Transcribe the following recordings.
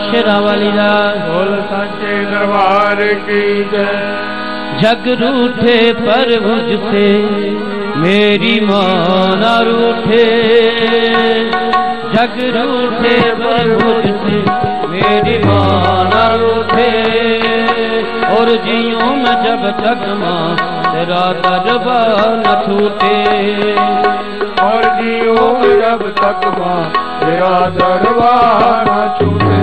शेरावाली बोल सच्चे दरबार की जय। जग रूठे पर मुझसे मेरी मां न रूठे, जग रूठे पर मुझसे मेरी मां न रूठे। और जियूं मैं जब तक मां तेरा दरबार न छूटे, और जियूं मैं जब तक मां तेरा दरबार न छूटे।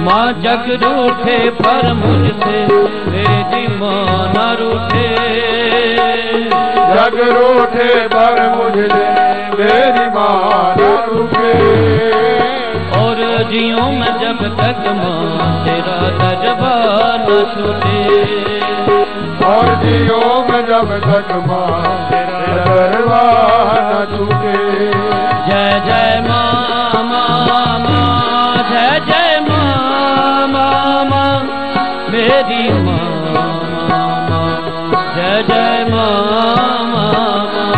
माँ जग रूठे पर मुझसे मेरी मां न रूठे, जग रूठे पर मुझसे मेरी मां न रूठे। और जियूं मैं जब तक मां तेरा दरबार न छूटे, और जियूं मैं जब तक मां तेरा दरबार न छूटे। जय जय मां मां मां, जय जय मां मां मां मेरी मां मां, जय जय मां मां मां,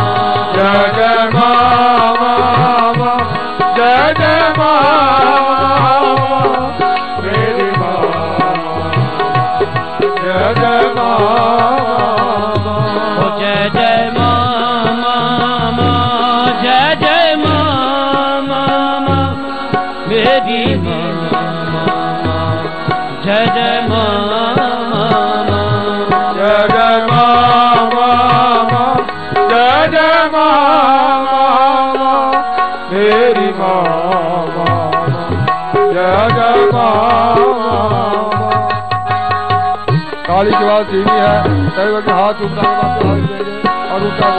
जय जय मां मां, जय जय मां मेरी मां, जय जय मां, जय जय मां मां मां, जय जय मां मां मेरी मां, जय जय मां मां, जय जय मां मां, जय जय मां मेरी मां, जय जय मां। ताली की आवाज धीमी है, हाथ ऊपर और ऊपर।